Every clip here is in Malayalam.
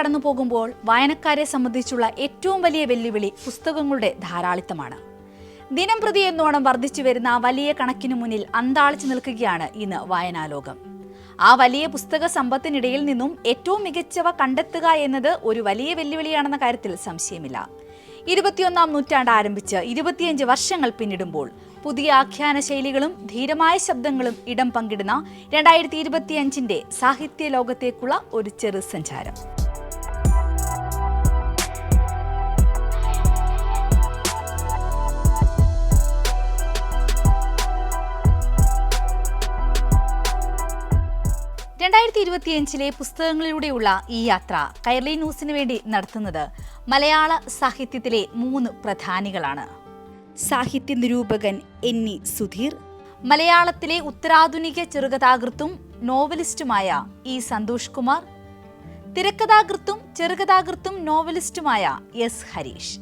കടന്നു പോകുമ്പോൾ വായനക്കാരെ സംബന്ധിച്ചുള്ള ഏറ്റവും വലിയ വെല്ലുവിളി പുസ്തകങ്ങളുടെ ധാരാളിത്തമാണ്. ദിനംപ്രതി എന്നോണം വർദ്ധിച്ചു വരുന്ന വലിയ കണക്കിനു മുന്നിൽ അന്താളിച്ചു നിൽക്കുകയാണ് ഇന്ന് വായനാലോകം. ആ വലിയ പുസ്തക സമ്പത്തിനിടയിൽ നിന്നും ഏറ്റവും മികച്ചവ കണ്ടെത്തുക എന്നത് ഒരു വലിയ വെല്ലുവിളിയാണെന്ന കാര്യത്തിൽ സംശയമില്ല. 21-ാം നൂറ്റാണ്ട് ആരംഭിച്ച് 25 വർഷങ്ങൾ പിന്നിടുമ്പോൾ പുതിയ ആഖ്യാന ശൈലികളും ധീരമായ ശബ്ദങ്ങളും ഇടം പങ്കിടുന്ന 2025-ന്റെ സാഹിത്യ ലോകത്തേക്കുള്ള ഒരു ചെറു സഞ്ചാരം. ലെ പുസ്തകങ്ങളിലൂടെയുള്ള ഈ യാത്ര കൈരളി ന്യൂസിന് വേണ്ടി നടത്തുന്നത് മലയാള സാഹിത്യത്തിലെ 3 പ്രധാനികളാണ്. സാഹിത്യ നിരൂപകൻ NE സുധീർ, മലയാളത്തിലെ ഉത്തരാധുനിക ചെറുകഥാകൃത്തും നോവലിസ്റ്റുമായ E സന്തോഷ് കുമാർ, തിരക്കഥാകൃത്തും ചെറുകഥാകൃത്തും നോവലിസ്റ്റുമായ S ഹരീഷ്.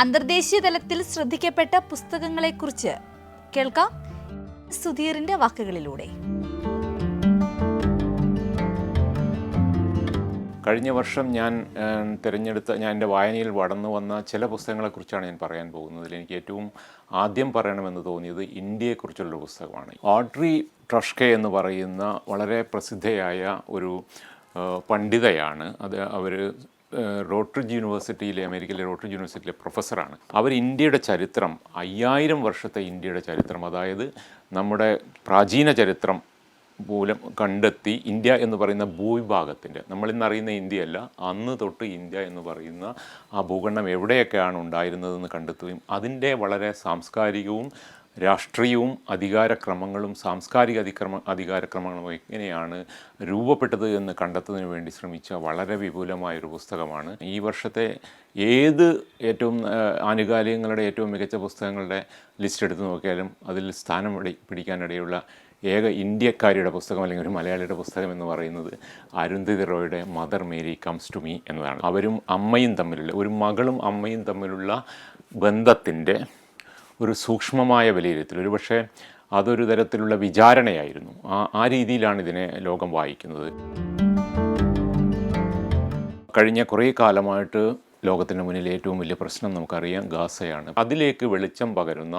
അന്തർദേശീയ തലത്തിൽ ശ്രദ്ധിക്കപ്പെട്ട പുസ്തകങ്ങളെക്കുറിച്ച് കേൾക്കാം സുധീറിന്റെ വാക്കുകളിലൂടെ. കഴിഞ്ഞ വർഷം ഞാൻ എൻ്റെ വായനയിൽ വളർന്നു വന്ന ചില പുസ്തകങ്ങളെക്കുറിച്ചാണ് ഞാൻ പറയാൻ പോകുന്നത്. എനിക്ക് ഏറ്റവും ആദ്യം പറയണമെന്ന് തോന്നിയത് ഇന്ത്യയെക്കുറിച്ചുള്ളൊരു പുസ്തകമാണ്. ഓഡ്രി ട്രഷ്കെ എന്ന് പറയുന്ന വളരെ പ്രസിദ്ധയായ ഒരു പണ്ഡിതയാണ്. അവർ റോട്ട്രിഡ്ജ് യൂണിവേഴ്സിറ്റിയിലെ അമേരിക്കയിലെ റോട്ട്രിഡ്ജ് യൂണിവേഴ്സിറ്റിയിലെ പ്രൊഫസറാണ്. അവർ ഇന്ത്യയുടെ ചരിത്രം 5000 വർഷത്തെ ഇന്ത്യയുടെ ചരിത്രം, അതായത് നമ്മുടെ പ്രാചീന ചരിത്രം മൂലം കണ്ടെത്തി ഇന്ത്യ എന്ന് പറയുന്ന ഭൂവിഭാഗത്തിൻ്റെ, നമ്മളിന്നറിയുന്ന ഇന്ത്യയല്ല, അന്ന് തൊട്ട് ഇന്ത്യ എന്ന് പറയുന്ന ആ ഭൂഖണ്ഡം എവിടെയൊക്കെയാണ് ഉണ്ടായിരുന്നതെന്ന് കണ്ടെത്തുകയും അതിൻ്റെ വളരെ സാംസ്കാരികവും രാഷ്ട്രീയവും അധികാരക്രമങ്ങളും സാംസ്കാരിക അധികാരക്രമങ്ങളും എങ്ങനെയാണ് രൂപപ്പെട്ടത് എന്ന് കണ്ടെത്തുന്നതിന് വേണ്ടി ശ്രമിച്ച വളരെ വിപുലമായൊരു പുസ്തകമാണ്. ഈ വർഷത്തെ ഏത് ഏറ്റവും ആനുകാലികങ്ങളുടെ ഏറ്റവും മികച്ച പുസ്തകങ്ങളുടെ ലിസ്റ്റ് എടുത്ത് നോക്കിയാലും അതിൽ സ്ഥാനം പിടിക്കാനിടയുള്ള ഏക ഇന്ത്യക്കാരിയുടെ പുസ്തകം അല്ലെങ്കിൽ ഒരു മലയാളിയുടെ പുസ്തകം എന്ന് പറയുന്നത് അരുന്ധതി റോയുടെ mother Mary comes to me എന്നതാണ്. അവരും അമ്മയും തമ്മിലുള്ള, ഒരു മകളും അമ്മയും തമ്മിലുള്ള ബന്ധത്തിൻ്റെ ഒരു സൂക്ഷ്മമായ വിലയിരുത്തൽ, ഒരു പക്ഷേ അതൊരു തരത്തിലുള്ള വിചാരണയായിരുന്നു. ആ രീതിയിലാണ് ഇതിനെ ലോകം വായിക്കുന്നത്. കഴിഞ്ഞ കുറേ കാലമായിട്ട് ലോകത്തിൻ്റെ മുന്നിൽ ഏറ്റവും വലിയ പ്രശ്നം നമുക്കറിയാം, ഗാസയാണ്. അതിലേക്ക് വെളിച്ചം പകരുന്ന,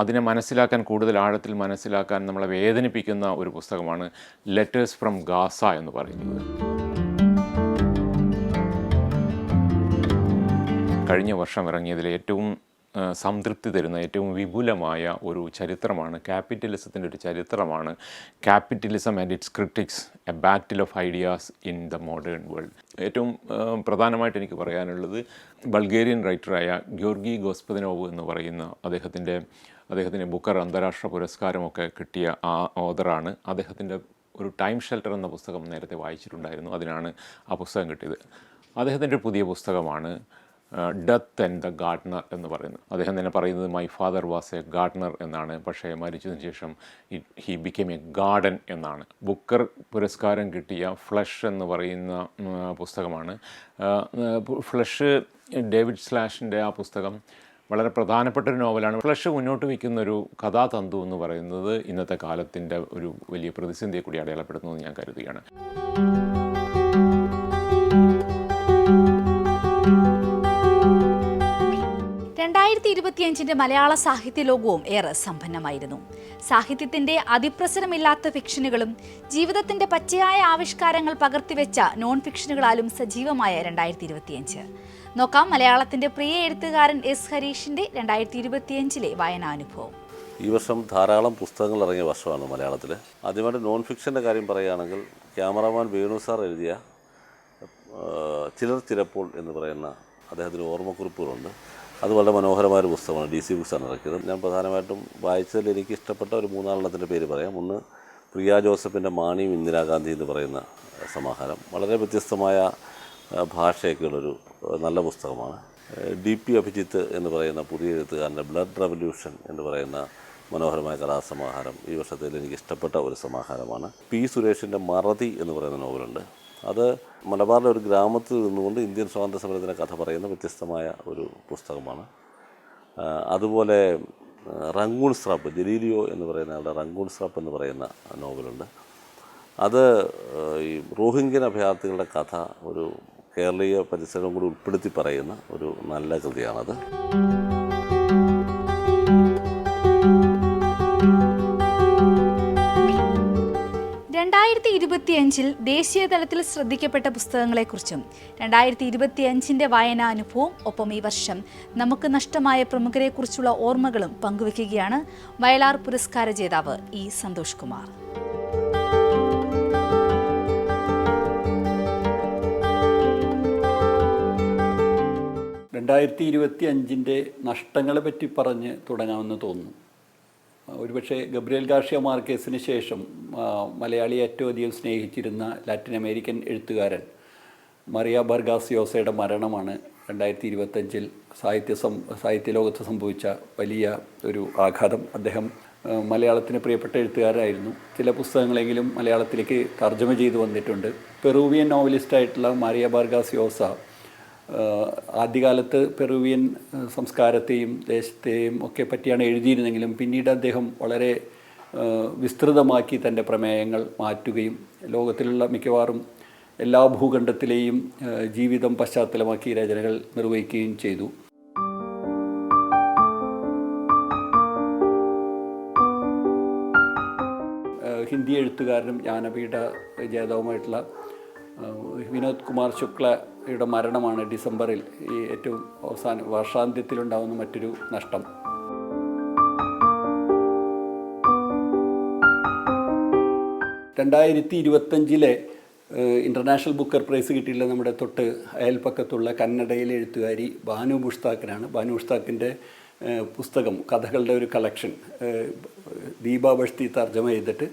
അതിനെ മനസ്സിലാക്കാൻ, കൂടുതൽ ആഴത്തിൽ മനസ്സിലാക്കാൻ നമ്മളെ വേദനിപ്പിക്കുന്ന ഒരു പുസ്തകമാണ് ലെറ്റേഴ്സ് ഫ്രം ഗാസ എന്ന് പറയുന്നത്. കഴിഞ്ഞ വർഷം ഇറങ്ങിയതിൽ ഏറ്റവും സംതൃപ്തി തരുന്ന, ഏറ്റവും വിപുലമായ ഒരു ചരിത്രമാണ്, ക്യാപിറ്റലിസത്തിൻ്റെ ഒരു ചരിത്രമാണ് capitalism and it's critics, A battle of ideas in the modern world. ഏറ്റവും പ്രധാനമായിട്ട് എനിക്ക് പറയാനുള്ളത് ബൾഗേറിയൻ റൈറ്ററായ ഗ്യോർഗി ഗോസ്പദിനോവ് എന്ന് പറയുന്ന അദ്ദേഹത്തിൻ്റെ ബുക്കർ അന്താരാഷ്ട്ര പുരസ്കാരമൊക്കെ കിട്ടിയ ആ ഓഥറാണ്. അദ്ദേഹത്തിൻ്റെ ഒരു ടൈം ഷെൽട്ടർ എന്ന പുസ്തകം നേരത്തെ വായിച്ചിട്ടുണ്ടായിരുന്നു, അതിനാണ് ആ പുസ്തകം കിട്ടിയത്. അദ്ദേഹത്തിൻ്റെ പുതിയ പുസ്തകമാണ് ഡെത്ത് ആൻഡ് ദ ഗാർഡനർ എന്ന് പറയുന്നത്. അദ്ദേഹം തന്നെ പറയുന്നത് my father was A Gardner എന്നാണ്, പക്ഷേ മരിച്ചതിന് ശേഷം ഹി ബിക്കേം എ ഗാർഡൻ എന്നാണ്. ബുക്കർ പുരസ്കാരം കിട്ടിയ ഫ്ലഷ് എന്ന് പറയുന്ന പുസ്തകമാണ്. ഫ്ലഷ് ഡേവിഡ് സ്ലാഷിൻ്റെ ആ പുസ്തകം വളരെ പ്രധാനപ്പെട്ടൊരു നോവലാണ്. ഫ്ലഷ് മുന്നോട്ട് വയ്ക്കുന്നൊരു കഥാതന്തു എന്ന് പറയുന്നത് ഇന്നത്തെ കാലത്തിൻ്റെ ഒരു വലിയ പ്രതിസന്ധിയെ കൂടി അടയാളപ്പെടുത്തുന്നത് ഞാൻ കരുതുകയാണ്. മലയാള സാഹിത്യ ലോകവും ഏറെ സമ്പന്നമായിരുന്നു. സാഹിത്യത്തിന്റെ അതിപ്രസരമില്ലാത്ത ഫിക്ഷനുകളും ജീവിതത്തിന്റെ പച്ചയായ ആവിഷ്കാരങ്ങൾ പകർത്തിവെച്ച നോൺ ഫിക്ഷനുകളാലും സജീവമായ 2025. നോക്കാം മലയാളത്തിന്റെ പ്രിയ എഴുത്തുകാരൻ S ഹരീഷിന്റെ 2025 വായനാനുഭവം. ഈ വർഷം ധാരാളം പുസ്തകങ്ങൾ ഇറങ്ങിയ വർഷമാണ് മലയാളത്തിൽ. ആദ്യമായിട്ട് നോൺ ഫിക്ഷൻ്റെ കാര്യം പറയുകയാണെങ്കിൽ ക്യാമറാമാൻ വേണു സാർ എഴുതിയ ചിലർ ചിലപ്പോൾ എന്ന് പറയുന്ന അദ്ദേഹത്തിന് ഓർമ്മക്കുറിപ്പുകളുണ്ട്. അത് വളരെ മനോഹരമായൊരു പുസ്തകമാണ്. DC ബുക്സാണ് ഇറക്കിയത്. ഞാൻ പ്രധാനമായിട്ടും വായിച്ചതിൽ എനിക്ക് ഇഷ്ടപ്പെട്ട ഒരു 3 പേര് പറയാം. ഒന്ന് പ്രിയ ജോസഫിൻ്റെ മാണിയും ഇന്ദിരാഗാന്ധി എന്ന് പറയുന്ന സമാഹാരം. വളരെ വ്യത്യസ്തമായ ഭാഷയൊക്കെയുള്ളൊരു നല്ല പുസ്തകമാണ്. DP അഭിജിത്ത് എന്ന് പറയുന്ന പുതിയ എഴുത്തുകാരൻ്റെ ബ്ലഡ് റെവല്യൂഷൻ എന്ന് പറയുന്ന മനോഹരമായ കഥാസമാഹാരം ഈ വർഷത്തിൽ എനിക്ക് ഇഷ്ടപ്പെട്ട ഒരു സമാഹാരമാണ്. P സുരേഷിൻ്റെ മറതി എന്ന് പറയുന്ന നോവലുണ്ട്. അത് മലബാറിലെ ഒരു ഗ്രാമത്തിൽ നിന്നുകൊണ്ട് ഇന്ത്യൻ സ്വാതന്ത്ര്യ സമരത്തിൻ്റെ കഥ പറയുന്ന വ്യത്യസ്തമായ ഒരു പുസ്തകമാണ്. അതുപോലെ റങ്കൂൺ സ്രാപ്പ്, ജലീലിയോ എന്ന് പറയുന്ന ആളുടെ റങ്കൂൺ സ്രാപ്പ് എന്ന് പറയുന്ന നോവലുണ്ട്. അത് ഈ റോഹിംഗ്യൻ അഭയാർത്ഥികളുടെ കഥ ഒരു കേരളീയ പരിസരം കൂടി ഉൾപ്പെടുത്തി പറയുന്ന ഒരു നല്ല കൃതിയാണത്. 2025 ദേശീയ തലത്തിൽ ശ്രദ്ധിക്കപ്പെട്ട പുസ്തകങ്ങളെക്കുറിച്ചും 2025 വായനാനുഭവവും ഒപ്പം ഈ വർഷം നമുക്ക് നഷ്ടമായ പ്രമുഖരെക്കുറിച്ചുള്ള ഓർമ്മകളും പങ്കുവയ്ക്കുകയാണ് വയലാർ പുരസ്കാര ജേതാവ് ഇ സന്തോഷ് കുമാർ. നഷ്ടങ്ങളെ പറ്റി പറഞ്ഞ് തുടങ്ങാമെന്ന് തോന്നുന്നു. ഒരുപക്ഷെ ഗബ്രിയേൽ ഗാർഷ്യ മാർക്കേസിന് ശേഷം മലയാളി ഏറ്റവും അധികം സ്നേഹിച്ചിരുന്ന ലാറ്റിൻ അമേരിക്കൻ എഴുത്തുകാരൻ മറിയ ബർഗാസ് യോസയുടെ മരണമാണ് 2025 സാഹിത്യ ലോകത്ത് സംഭവിച്ച വലിയ ഒരു ആഘാതം. അദ്ദേഹം മലയാളത്തിന് പ്രിയപ്പെട്ട എഴുത്തുകാരായിരുന്നു. ചില പുസ്തകങ്ങളെങ്കിലും മലയാളത്തിലേക്ക് തർജ്ജമ ചെയ്തു വന്നിട്ടുണ്ട്. പെറൂവിയൻ നോവലിസ്റ്റായിട്ടുള്ള മറിയ ബർഗാസ് യോസ ആദ്യകാലത്ത് പെറുവിയൻ സംസ്കാരത്തെയും ദേശത്തെയും ഒക്കെ പറ്റിയാണ് എഴുതിയിരുന്നെങ്കിലും പിന്നീട് അദ്ദേഹം വളരെ വിസ്തൃതമാക്കി തൻ്റെ പ്രമേയങ്ങൾ മാറ്റുകയും ലോകത്തിലുള്ള മിക്കവാറും എല്ലാ ഭൂഖണ്ഡത്തിലെയും ജീവിതം പശ്ചാത്തലമാക്കി രചനകൾ നിർവഹിക്കുകയും ചെയ്തു. ഹിന്ദി എഴുത്തുകാരനും ജ്ഞാനപീഠ ജേതാവുമായിട്ടുള്ള വിനോദ് കുമാർ ശുക്ലയുടെ മരണമാണ് ഡിസംബറിൽ ഈ ഏറ്റവും വർഷാന്ത്യത്തിലുണ്ടാകുന്ന മറ്റൊരു നഷ്ടം. (2025) ഇൻ്റർനാഷണൽ ബുക്കർ പ്രൈസ് കിട്ടിയിട്ടുള്ള നമ്മുടെ തൊട്ട് അയൽപ്പക്കത്തുള്ള കന്നഡയിലെ എഴുത്തുകാരി ബാനു മുഷ്താഖിനാണ്. ബാനു മുഷ്താഖിൻ്റെ പുസ്തകം കഥകളുടെ ഒരു കളക്ഷൻ ദീപ ബഷ്തി തർജ്ജമ ചെയ്തിട്ട്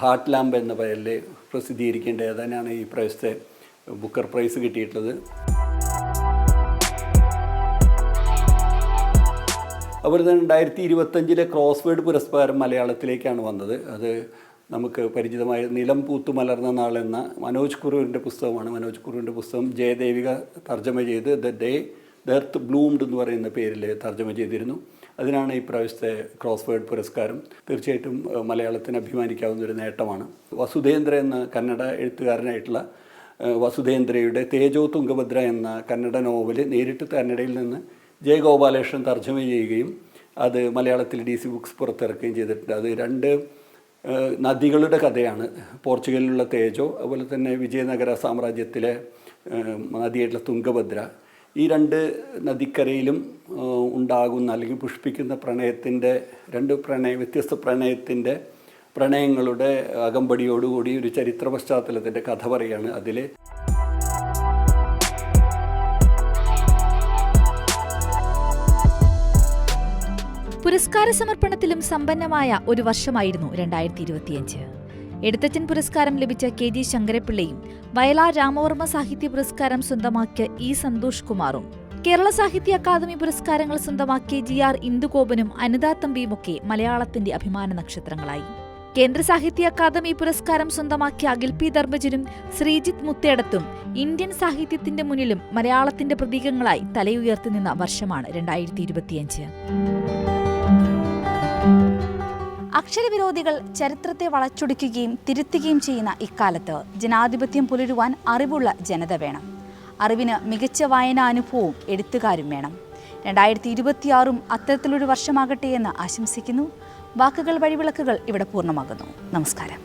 ഹാർട്ട് ലാമ്പ് എന്ന പേരിൽ പ്രസിദ്ധീകരിക്കേണ്ട ഏതാനാണ് ഈ പ്രാവശ്യത്തെ ബുക്കർ പ്രൈസ് കിട്ടിയിട്ടുള്ളത്. അതുപോലെ തന്നെ 2025 ക്രോസ്വേഡ് പുരസ്കാരം മലയാളത്തിലേക്കാണ് വന്നത്. അത് നമുക്ക് പരിചിതമായ നിലം പൂത്തു മലർന്ന നാൾ എന്ന മനോജ് കുറൂരിൻ്റെ പുസ്തകമാണ്. മനോജ് കുറൂരിൻ്റെ പുസ്തകം ജയദേവിക തർജ്ജമ ചെയ്ത് ദ ഡേ ദ എർത്ത് ബ്ലൂംഡ് എന്ന് പറയുന്ന പേരിൽ തർജ്ജമ ചെയ്തിരുന്നു. അതിനാണ് ഈ പ്രാവശ്യത്തെ ക്രോസ്വേഡ് പുരസ്കാരം. തീർച്ചയായിട്ടും മലയാളത്തിന് അഭിമാനിക്കാവുന്ന ഒരു നേട്ടമാണ്. വസുധേന്ദ്ര എന്ന കന്നഡ എഴുത്തുകാരനായിട്ടുള്ള വസുധേന്ദ്രയുടെ തേജോ തുംഗഭദ്ര എന്ന കന്നഡ നോവൽ നേരിട്ട് കന്നഡയിൽ നിന്ന് ജയഗോപാലകൃഷ്ണൻ തർജ്ജമ ചെയ്യുകയും അത് മലയാളത്തിൽ DC ബുക്സ് പുറത്തിറക്കുകയും ചെയ്തിട്ടുണ്ട്. അത് രണ്ട് നദികളുടെ കഥയാണ്. പോർച്ചുഗലിലുള്ള തേജോ, അതുപോലെ തന്നെ വിജയനഗര സാമ്രാജ്യത്തിലെ നദിയായിട്ടുള്ള തുംഗഭദ്ര. ഈ രണ്ട് നദിക്കരയിലും ഉണ്ടാകുന്ന അല്ലെങ്കിൽ പുഷ്പിക്കുന്ന പ്രണയത്തിൻ്റെ വ്യത്യസ്ത പ്രണയങ്ങളുടെ അകമ്പടിയോടുകൂടി ഒരു ചരിത്ര പശ്ചാത്തലത്തിൻ്റെ കഥ പറയുകയാണ് അതിൽ. പുരസ്കാര സമർപ്പണത്തിലും സമ്പന്നമായ ഒരു വർഷമായിരുന്നു 2025. എഴുത്തച്ഛൻ പുരസ്കാരം ലഭിച്ച KG ശങ്കരപ്പിള്ളയും വയലാർ രാമവർമ്മ സാഹിത്യ പുരസ്കാരം സ്വന്തമാക്കിയ ഇ സന്തോഷ് കുമാറും കേരള സാഹിത്യ അക്കാദമി പുരസ്കാരങ്ങൾ സ്വന്തമാക്കിയ GR ഇന്ദുഗോപനും അനിതാ തമ്പിയുമൊക്കെ മലയാളത്തിന്റെ അഭിമാന നക്ഷത്രങ്ങളായി. കേന്ദ്ര സാഹിത്യ അക്കാദമി പുരസ്കാരം സ്വന്തമാക്കിയ അഖിൽ P ധർമ്മജനും ശ്രീജിത്ത് മുത്തേടത്തും ഇന്ത്യൻ സാഹിത്യത്തിന്റെ മുന്നിലും മലയാളത്തിന്റെ പ്രതീകങ്ങളായി തലയുയർത്തി നിന്ന വർഷമാണ് 2025. അക്ഷരവിരോധികൾ ചരിത്രത്തെ വളച്ചൊടിക്കുകയും തിരുത്തുകയും ചെയ്യുന്ന ഇക്കാലത്ത് ജനാധിപത്യം പുലരുവാൻ അറിവുള്ള ജനത വേണം. അറിവിന് മികച്ച വായനാനുഭവവും എഴുത്തുകാരും വേണം. 2026 അത്തരത്തിലൊരു വർഷമാകട്ടെ എന്ന് ആശംസിക്കുന്നു. വാക്കുകൾ വഴിവിളക്കുകൾ ഇവിടെ പൂർണ്ണമാകുന്നു. നമസ്കാരം.